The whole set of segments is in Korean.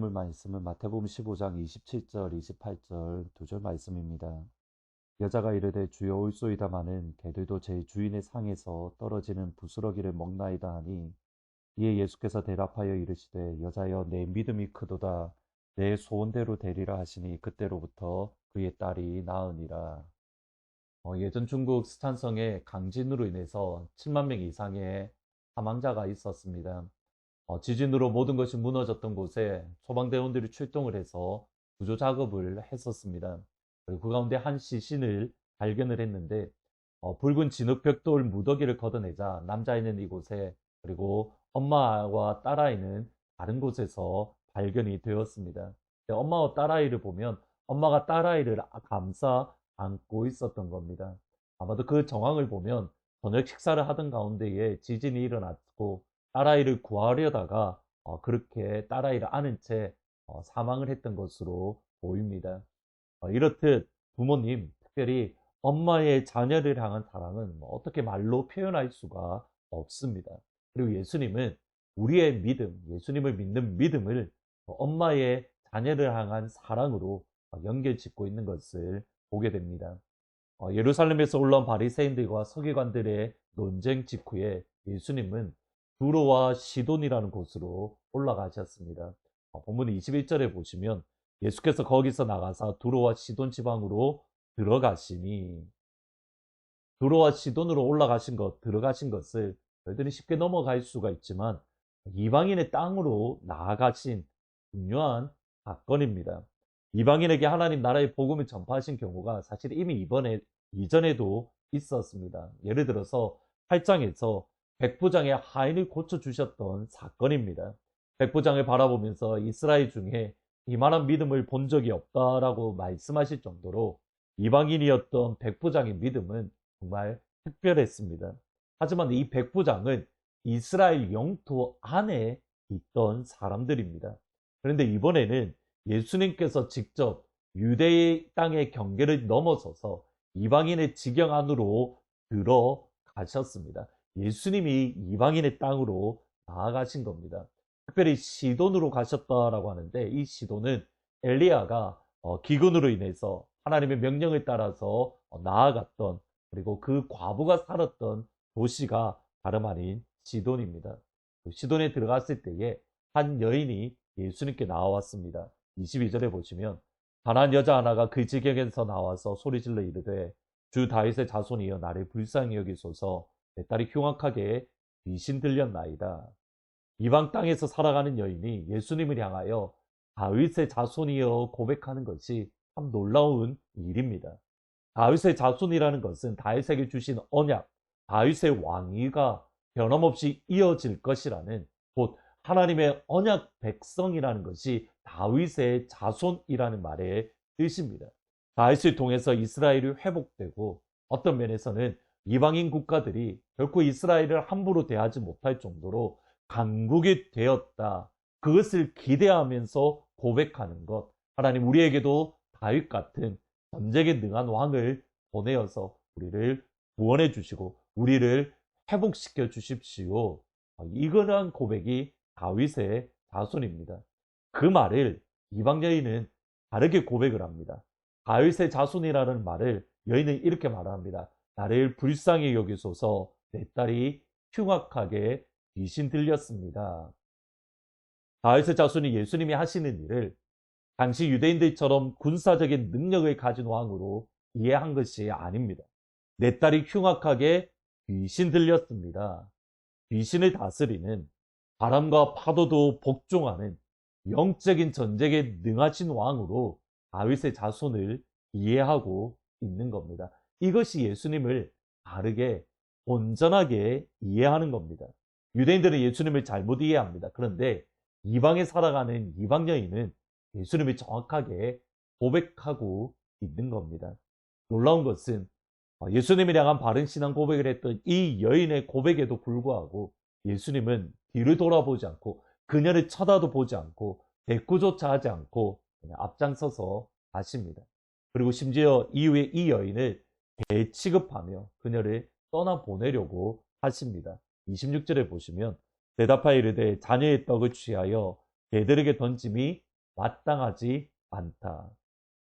나눌 말씀은 마태복음 15장 27절, 28절 두 절 말씀입니다. 여자가 이르되 주여 올소이다마는 개들도 제 주인의 상에서 떨어지는 부스러기를 먹나이다 하니 이에 예수께서 대답하여 이르시되 여자여 내 믿음이 크도다 내 소원대로 되리라 하시니 그때로부터 그의 딸이 나으니라. 예전 중국 스탄성의 강진으로 인해서 7만 명 이상의 사망자가 있었습니다. 지진으로 모든 것이 무너졌던 곳에 소방대원들이 출동을 해서 구조 작업을 했었습니다. 그리고 그 가운데 한 시신을 발견을 했는데 붉은 진흙벽돌 무더기를 걷어내자 남자아이는 이곳에 그리고 엄마와 딸아이는 다른 곳에서 발견이 되었습니다. 엄마와 딸아이를 보면 엄마가 딸아이를 감싸 안고 있었던 겁니다. 아마도 그 정황을 보면 저녁 식사를 하던 가운데에 지진이 일어났고 딸아이를 구하려다가 그렇게 딸아이를 안은 채 사망을 했던 것으로 보입니다. 이렇듯 부모님, 특별히 엄마의 자녀를 향한 사랑은 어떻게 말로 표현할 수가 없습니다. 그리고 예수님은 우리의 믿음, 예수님을 믿는 믿음을 엄마의 자녀를 향한 사랑으로 연결짓고 있는 것을 보게 됩니다. 예루살렘에서 올라온 바리새인들과 서기관들의 논쟁 직후에 예수님은 두로와 시돈이라는 곳으로 올라가셨습니다. 본문 21절에 보시면 예수께서 거기서 나가사 두로와 시돈 지방으로 들어가시니 두로와 시돈으로 들어가신 것을 저희들이 쉽게 넘어갈 수가 있지만 이방인의 땅으로 나아가신 중요한 사건입니다. 이방인에게 하나님 나라의 복음을 전파하신 경우가 사실 이미 이전에도 있었습니다. 예를 들어서 8장에서 백부장의 하인을 고쳐주셨던 사건입니다. 백부장을 바라보면서 이스라엘 중에 이만한 믿음을 본 적이 없다라고 말씀하실 정도로 이방인이었던 백부장의 믿음은 정말 특별했습니다. 하지만 이 백부장은 이스라엘 영토 안에 있던 사람들입니다. 그런데 이번에는 예수님께서 직접 유대의 땅의 경계를 넘어서서 이방인의 지경 안으로 들어가셨습니다. 예수님이 이방인의 땅으로 나아가신 겁니다. 특별히 시돈으로 가셨다라고 하는데 이 시돈은 엘리야가 기근으로 인해서 하나님의 명령을 따라서 나아갔던 그리고 그 과부가 살았던 도시가 다름 아닌 시돈입니다. 시돈에 들어갔을 때에 한 여인이 예수님께 나왔습니다. 22절에 보시면 가난한 여자 하나가 그 지경에서 나와서 소리질러 이르되 주 다윗의 자손이여 나를 불쌍히 여기소서 내 딸이 흉악하게 귀신 들렸나이다. 이방 땅에서 살아가는 여인이 예수님을 향하여 다윗의 자손이여 고백하는 것이 참 놀라운 일입니다. 다윗의 자손이라는 것은 다윗에게 주신 언약, 다윗의 왕위가 변함없이 이어질 것이라는 곧 하나님의 언약 백성이라는 것이 다윗의 자손이라는 말의 뜻입니다. 다윗을 통해서 이스라엘이 회복되고 어떤 면에서는 이방인 국가들이 결코 이스라엘을 함부로 대하지 못할 정도로 강국이 되었다. 그것을 기대하면서 고백하는 것. 하나님 우리에게도 다윗 같은 전쟁에 능한 왕을 보내어서 우리를 구원해 주시고 우리를 회복시켜 주십시오. 이거란 고백이 다윗의 자손입니다. 그 말을 이방 여인은 다르게 고백을 합니다. 다윗의 자손이라는 말을 여인은 이렇게 말합니다. 나를 불쌍히 여기소서 내 딸이 흉악하게 귀신 들렸습니다. 다윗의 자손이 예수님이 하시는 일을 당시 유대인들처럼 군사적인 능력을 가진 왕으로 이해한 것이 아닙니다. 내 딸이 흉악하게 귀신 들렸습니다. 귀신을 다스리는 바람과 파도도 복종하는 영적인 전쟁에 능하신 왕으로 다윗의 자손을 이해하고 있는 겁니다. 이것이 예수님을 다르게 온전하게 이해하는 겁니다. 유대인들은 예수님을 잘못 이해합니다. 그런데 이방에 살아가는 이방 여인은 예수님을 정확하게 고백하고 있는 겁니다. 놀라운 것은 예수님을 향한 바른 신앙 고백을 했던 이 여인의 고백에도 불구하고 예수님은 뒤를 돌아보지 않고 그녀를 쳐다도 보지 않고 대꾸조차 하지 않고 그냥 앞장서서 가십니다. 그리고 심지어 이후에 이 여인을 취급하며 그녀를 떠나보내려고 하십니다. 26절에 보시면 대답하여 이르되 자녀의 떡을 취하여 개들에게 던짐이 마땅하지 않다.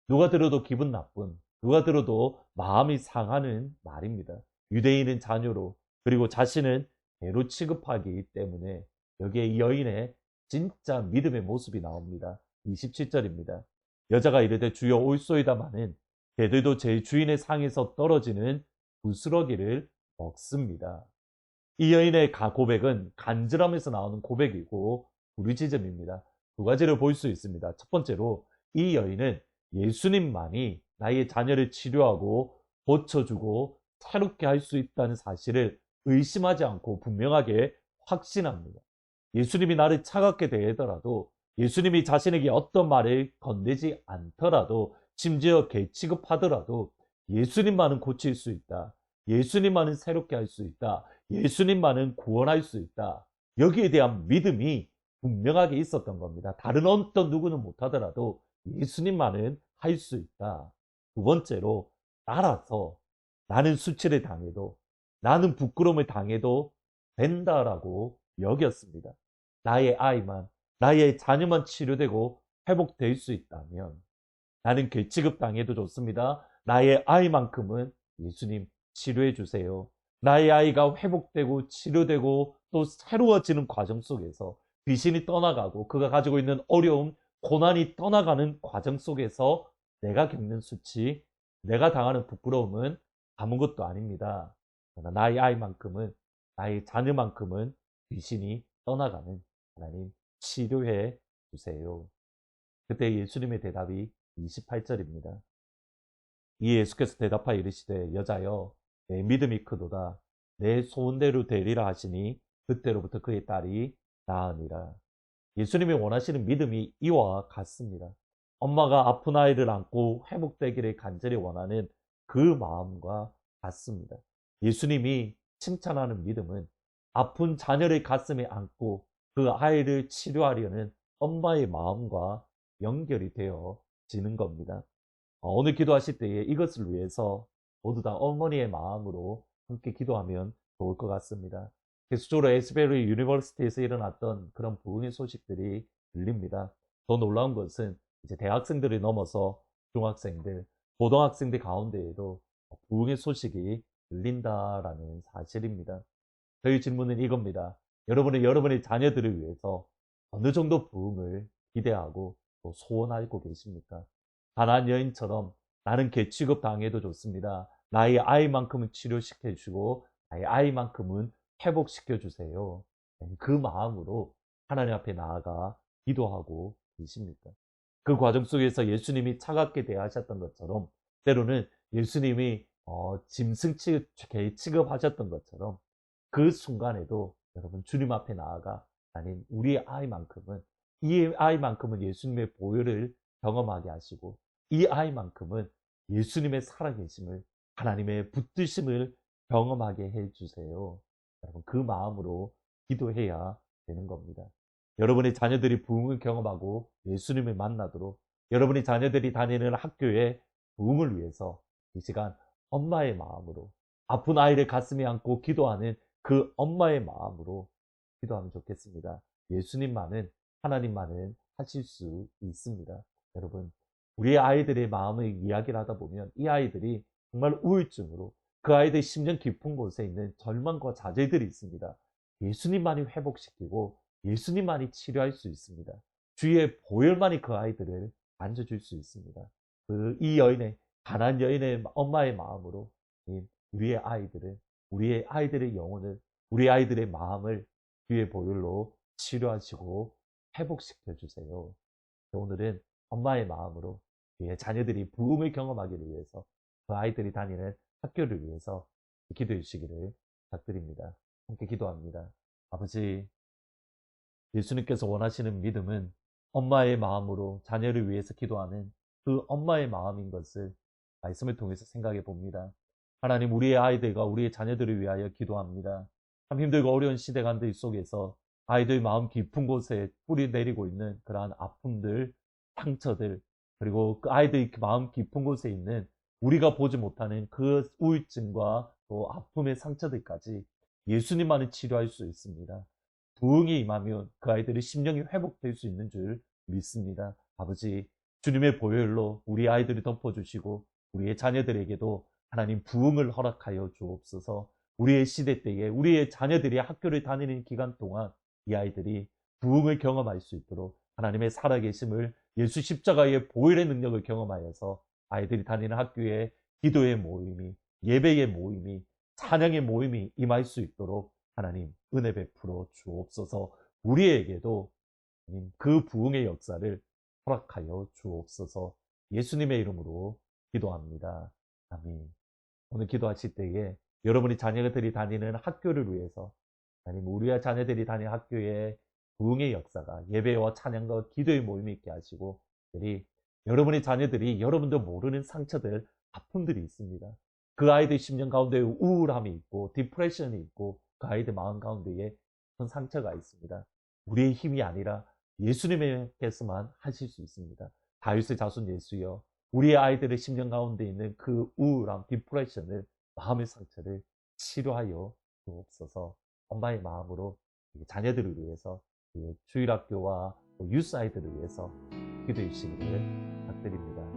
누가 들어도 기분 나쁜, 누가 들어도 마음이 상하는 말입니다. 유대인은 자녀로, 그리고 자신은 개로 취급하기 때문에 여기에 이 여인의 진짜 믿음의 모습이 나옵니다. 27절입니다. 여자가 이르되 주여 올소이다마는 개들도 제 주인의 상에서 떨어지는 부스러기를 먹습니다. 이 여인의 고백은 간절함에서 나오는 고백이고 부르짖음입니다. 두 가지를 볼 수 있습니다. 첫 번째로 이 여인은 예수님만이 나의 자녀를 치료하고 고쳐주고 새롭게 할 수 있다는 사실을 의심하지 않고 분명하게 확신합니다. 예수님이 나를 차갑게 대하더라도, 예수님이 자신에게 어떤 말을 건네지 않더라도, 심지어 개 취급하더라도 예수님만은 고칠 수 있다. 예수님만은 새롭게 할 수 있다. 예수님만은 구원할 수 있다. 여기에 대한 믿음이 분명하게 있었던 겁니다. 다른 어떤 누구는 못하더라도 예수님만은 할 수 있다. 두 번째로, 따라서 나는 수치를 당해도, 나는 부끄러움을 당해도 된다라고 여겼습니다. 나의 아이만, 나의 자녀만 치료되고 회복될 수 있다면 나는 괴취급 당해도 좋습니다. 나의 아이만큼은 예수님 치료해 주세요. 나의 아이가 회복되고 치료되고 또 새로워지는 과정 속에서 귀신이 떠나가고 그가 가지고 있는 어려움, 고난이 떠나가는 과정 속에서 내가 겪는 수치, 내가 당하는 부끄러움은 아무것도 아닙니다. 그러나 나의 아이만큼은, 나의 자녀만큼은 귀신이 떠나가는, 하나님 치료해 주세요. 그때 예수님의 대답이 28절입니다. 이 예수께서 대답하여 이르시되 여자여 내 믿음이 크도다. 내 소원대로 되리라 하시니 그때로부터 그의 딸이 나으니라. 예수님이 원하시는 믿음이 이와 같습니다. 엄마가 아픈 아이를 안고 회복되기를 간절히 원하는 그 마음과 같습니다. 예수님이 칭찬하는 믿음은 아픈 자녀를 가슴에 안고 그 아이를 치료하려는 엄마의 마음과 연결이 되어지는 겁니다. 오늘 기도하실 때에 이것을 위해서 모두 다 어머니의 마음으로 함께 기도하면 좋을 것 같습니다. 계속적으로 에스베리 유니버시티에서 일어났던 그런 부흥의 소식들이 들립니다. 더 놀라운 것은 이제 대학생들을 넘어서 중학생들, 고등학생들 가운데에도 부흥의 소식이 들린다라는 사실입니다. 저희 질문은 이겁니다. 여러분의 자녀들을 위해서 어느 정도 부흥을 기대하고 또 소원하고 계십니까? 가나안 여인처럼 나는 개 취급 당해도 좋습니다. 나의 아이만큼은 치료시켜 주시고 나의 아이만큼은 회복시켜 주세요. 그 마음으로 하나님 앞에 나아가 기도하고 계십니까? 그 과정 속에서 예수님이 차갑게 대하셨던 것처럼, 때로는 예수님이 짐승 개 취급하셨던 것처럼 그 순간에도 여러분 주님 앞에 나아가 하나님 우리의 아이만큼은, 이 아이만큼은 예수님의 보혈을 경험하게 하시고 이 아이만큼은 예수님의 살아계심을, 하나님의 붙드심을 경험하게 해주세요. 여러분 그 마음으로 기도해야 되는 겁니다. 여러분의 자녀들이 부흥을 경험하고 예수님을 만나도록, 여러분의 자녀들이 다니는 학교에 부흥을 위해서 이 시간 엄마의 마음으로, 아픈 아이를 가슴에 안고 기도하는 그 엄마의 마음으로 기도하면 좋겠습니다. 예수님만은, 하나님만은 하실 수 있습니다. 여러분, 우리의 아이들의 마음의 이야기를 하다 보면 이 아이들이 정말 우울증으로, 그 아이들 심령 깊은 곳에 있는 절망과 좌절들이 있습니다. 예수님만이 회복시키고 예수님만이 치료할 수 있습니다. 주의 보혈만이 그 아이들을 만져줄 수 있습니다. 이 여인의, 가난안 여인의 엄마의 마음으로 우리의 아이들을, 우리의 아이들의 영혼을, 우리 아이들의 마음을 주의 보혈로 치료하시고 회복시켜 주세요. 오늘은 엄마의 마음으로 자녀들이 부흥을 경험하기를 위해서, 그 아이들이 다니는 학교를 위해서 기도해 주시기를 부탁드립니다. 함께 기도합니다. 아버지, 예수님께서 원하시는 믿음은 엄마의 마음으로 자녀를 위해서 기도하는 그 엄마의 마음인 것을 말씀을 통해서 생각해 봅니다. 하나님, 우리의 아이들과 우리의 자녀들을 위하여 기도합니다. 참 힘들고 어려운 시대 간들 속에서 아이들 마음 깊은 곳에 뿌리 내리고 있는 그러한 아픔들, 상처들, 그리고 그 아이들 마음 깊은 곳에 있는 우리가 보지 못하는 그 우울증과 또 아픔의 상처들까지 예수님만이 치료할 수 있습니다. 부흥이 임하면 그 아이들의 심령이 회복될 수 있는 줄 믿습니다. 아버지, 주님의 보혈로 우리 아이들을 덮어주시고 우리의 자녀들에게도 하나님 부흥을 허락하여 주옵소서. 우리의 시대 때에 우리의 자녀들이 학교를 다니는 기간 동안 이 아이들이 부흥을 경험할 수 있도록 하나님의 살아계심을, 예수 십자가의 보혈의 능력을 경험하여서 아이들이 다니는 학교에 기도의 모임이, 예배의 모임이, 찬양의 모임이 임할 수 있도록 하나님 은혜 베풀어 주옵소서. 우리에게도 그 부흥의 역사를 허락하여 주옵소서. 예수님의 이름으로 기도합니다. 아멘. 오늘 기도하실 때에 여러분이 자녀들이 다니는 학교를 위해서, 아니면 우리의 자녀들이 다니는 학교에 부흥의 역사가, 예배와 찬양과 기도의 모임이 있게 하시고, 여러분의 자녀들이 여러분도 모르는 상처들, 아픔들이 있습니다. 그 아이들 심령 가운데 우울함이 있고 디프레션이 있고 그 아이들 마음 가운데에 그런 상처가 있습니다. 우리의 힘이 아니라 예수님께서만 하실 수 있습니다. 다윗의 자손 예수여, 우리의 아이들의 심령 가운데 있는 그 우울함, 디프레션을, 마음의 상처를 치료하여 주옵소서. 엄마의 마음으로 자녀들을 위해서, 주일학교와 유스 아이들을 위해서 기도해 주시기를 부탁드립니다.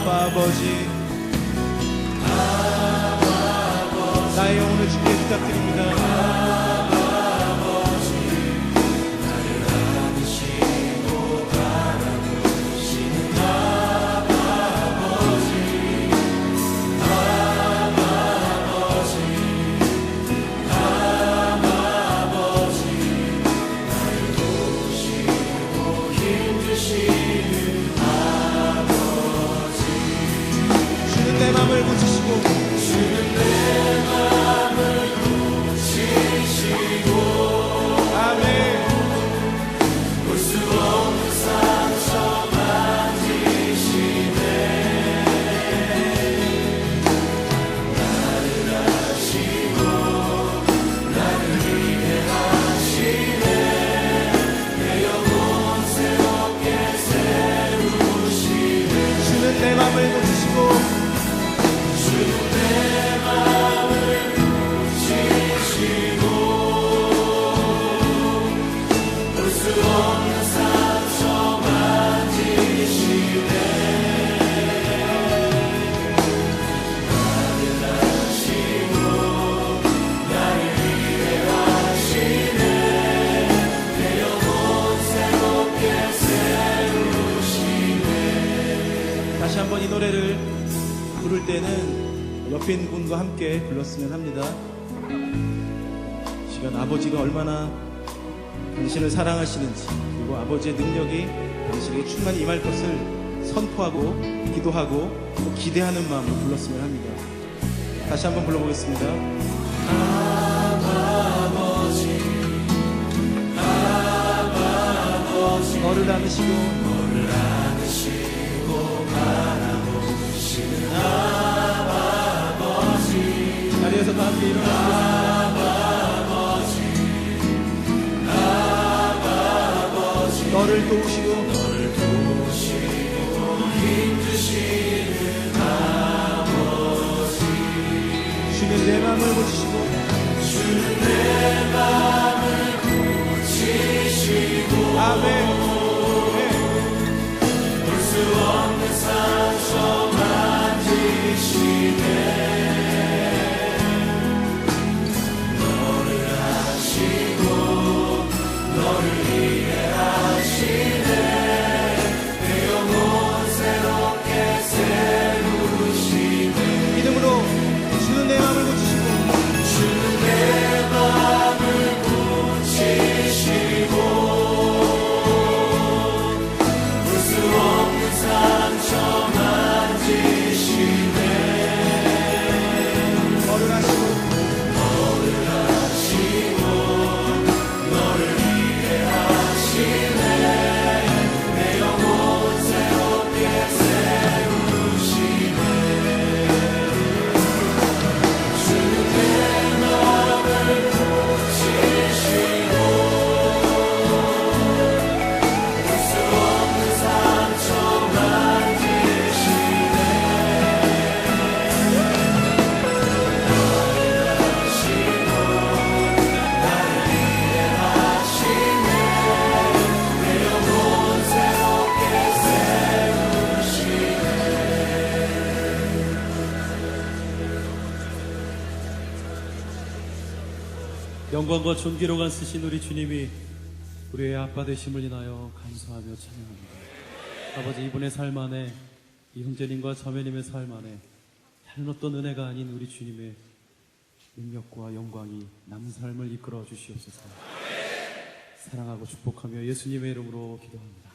아버지, 나의 영혼을 주께 부탁드립니다. 내 맘을 고치시고, 주는 내 맘을 고치시고, 아멘. 볼 수 없는 상처 만지시네. 나를 아시고 나를 위해 하시네. 내 영혼 새롭게 세우시네. 주는 내 맘을 고치시고, 내 맘을 고치시고, 볼 수 없는 상처 만지시네. 나를 아시고 나를 위해 하시네. 내 영혼 새롭게 세우시네. 다시 한번 이 노래를 부를 때는 옆에 있는 분과 함께 불렀으면 합니다. 시간 아버지가 얼마나 당신을 사랑하시는지, 그리고 아버지의 능력이 당신에게 충만히 임할 것을 선포하고 기도하고 또 기대하는 마음으로 불렀으면 합니다. 다시 한번 불러보겠습니다. 아버지, 아버지, 너를 안으시고 바라보시는 자리에서 다 함께 일어나시고 너를 도우시고 주는 내 마음을 고치시고 아멘. 믿음으로 주는 내 마음을 고치시고 너를 하시고 영광과 존귀로만 쓰신 우리 주님이 우리의 아빠 되심을 인하여 감사하며 찬양합니다. 아버지, 이분의 삶 안에, 이 형제님과 자매님의 삶 안에 다른 어떤 은혜가 아닌 우리 주님의 능력과 영광이 남은 삶을 이끌어 주시옵소서. 사랑하고 축복하며 예수님의 이름으로 기도합니다.